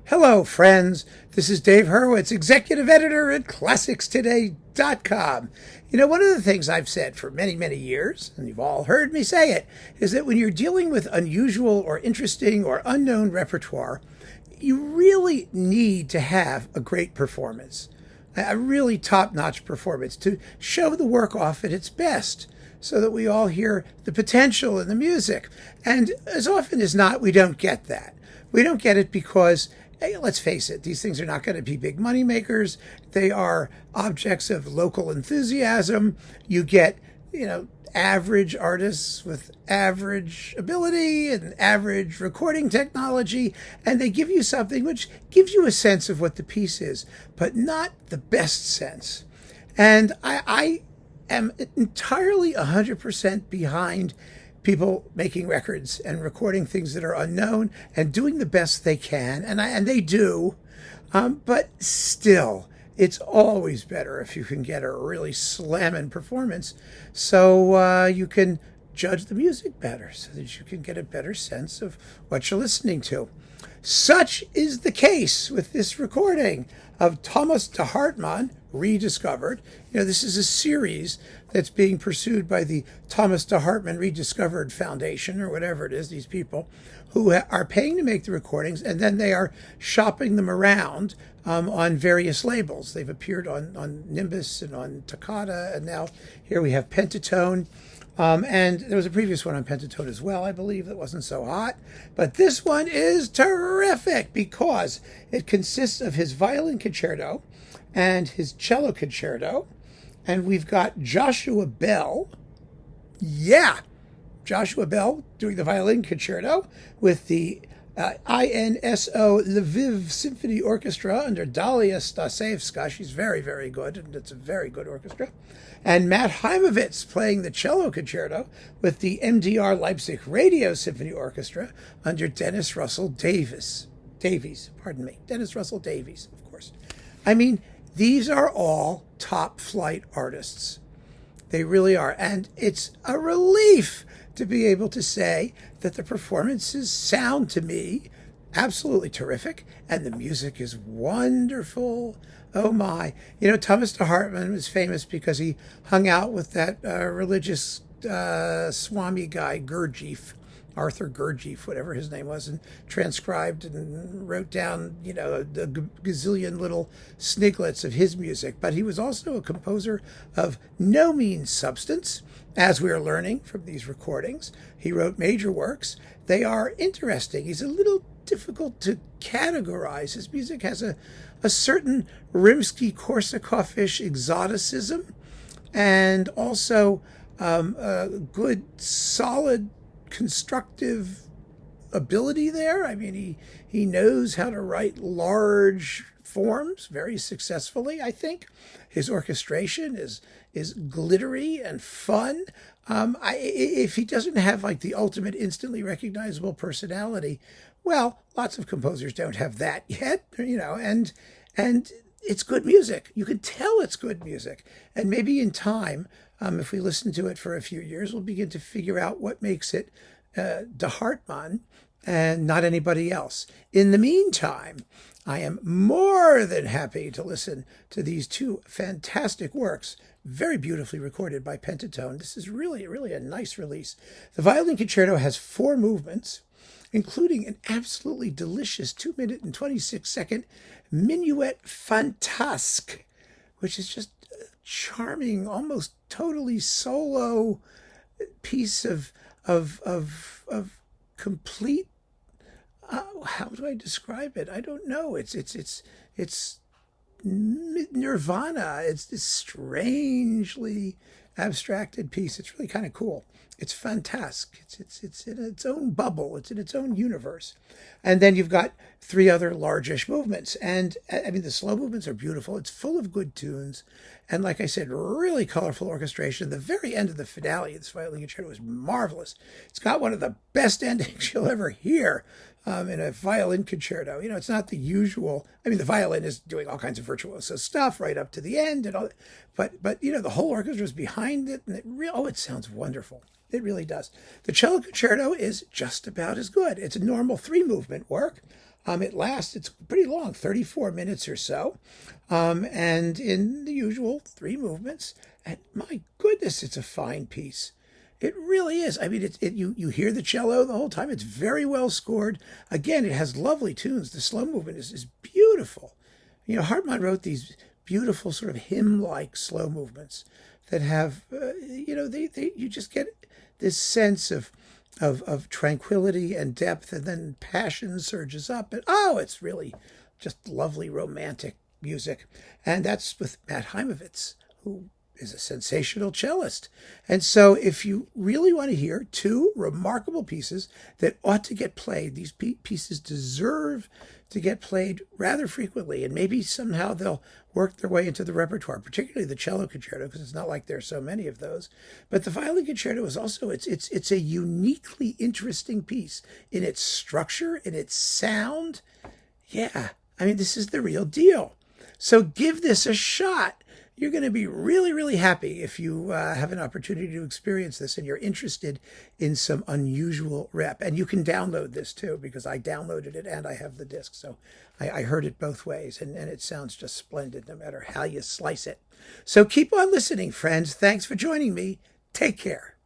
Hello, friends. This is Dave Hurwitz, executive editor at ClassicsToday.com. You know, one of the things I've said for many, many years, and you've all heard me say it, is that when you're dealing with unusual or interesting or unknown repertoire, you really need to have a great performance, a really top-notch performance to show the work off at its best, so that we all hear the potential in the music. And as often as not, we don't get that. We don't get it because, hey, let's face it, these things are not going to be big money makers. They are objects of local enthusiasm. You get, average artists with average ability and average recording technology, and they give you something which gives you a sense of what the piece is, but not the best sense. And I am entirely 100% behind people making records and recording things that are unknown and doing the best they can, and they do, but still, it's always better if you can get a really slamming performance so you can judge the music better, so that you can get a better sense of what you're listening to. Such is the case with this recording of Thomas de Hartmann, Rediscovered. This is a series that's being pursued by the Thomas de Hartmann Rediscovered Foundation, or whatever it is, these people who are paying to make the recordings, and then they are shopping them around on various labels. They've appeared on Nimbus and on Toccata, and now here we have PentaTone. And there was a previous one on PentaTone as well, I believe, that wasn't so hot. But this one is terrific because it consists of his violin concerto and his cello concerto. And we've got Joshua Bell. Yeah, Joshua Bell doing the violin concerto with the INSO-Lviv Symphony Orchestra under Dalia Stasevska. She's very, very good, and it's a very good orchestra. And Matt Haimovitz playing the cello concerto with the MDR Leipzig Radio Symphony Orchestra under Dennis Russell Davies. Dennis Russell Davies, of course. I mean, these are all top-flight artists. They really are. And it's a relief to be able to say that the performances sound to me absolutely terrific, and the music is wonderful. Oh my. Thomas de Hartmann was famous because he hung out with that religious Swami guy, Arthur Gurdjieff, whatever his name was, and transcribed and wrote down, a gazillion little sniglets of his music. But he was also a composer of no mean substance, as we are learning from these recordings. He wrote major works. They are interesting. He's a little difficult to categorize. His music has a certain Rimsky-Korsakoff-ish exoticism, and also a good, solid, constructive ability there. I mean, he knows how to write large forms very successfully, I think. His orchestration is glittery and fun. If he doesn't have like the ultimate instantly recognizable personality, well, lots of composers don't have that yet, and it's good music. You can tell it's good music. And maybe in time, if we listen to it for a few years, we'll begin to figure out what makes it de Hartmann and not anybody else. In the meantime, I am more than happy to listen to these two fantastic works, very beautifully recorded by PentaTone. This is really, really a nice release. The violin concerto has 4 movements, including an absolutely delicious 2-minute and 26-second minuet fantasque, which is just a charming, almost totally solo piece of complete. How do I describe it? I don't know. It's nirvana. It's this strangely abstracted piece. It's really kind of cool. It's fantastic. It's in its own bubble. It's in its own universe. And then you've got 3 other largish movements. And I mean, the slow movements are beautiful. It's full of good tunes. And like I said, really colorful orchestration. The very end of the finale of this violin concerto is marvelous. It's got one of the best endings you'll ever hear in a violin concerto. It's not the usual. I mean, the violin is doing all kinds of virtuoso stuff right up to the end and all. But the whole orchestra is behind it, and it sounds wonderful. It really does. The cello concerto is just about as good. It's a normal 3-movement work. It's pretty long, 34 minutes or so, and in the usual 3 movements. And my goodness, it's a fine piece. It really is. I mean, you hear the cello the whole time. It's very well scored. Again, it has lovely tunes. The slow movement is beautiful. Hartmann wrote these beautiful sort of hymn-like slow movements that have, you just get this sense of tranquility and depth, and then passion surges up, and it's really just lovely romantic music. And that's with Matt Haimovitz, who is a sensational cellist. And so if you really want to hear 2 remarkable pieces that ought to get played, these pieces deserve to get played rather frequently, and maybe somehow they'll work their way into the repertoire, particularly the cello concerto, because it's not like there are so many of those. But the violin concerto is also, it's a uniquely interesting piece in its structure, in its sound. Yeah, I mean, this is the real deal. So give this a shot. You're going to be really, really happy if you have an opportunity to experience this and you're interested in some unusual rep. And you can download this too, because I downloaded it and I have the disc. So I heard it both ways, and it sounds just splendid no matter how you slice it. So keep on listening, friends. Thanks for joining me. Take care.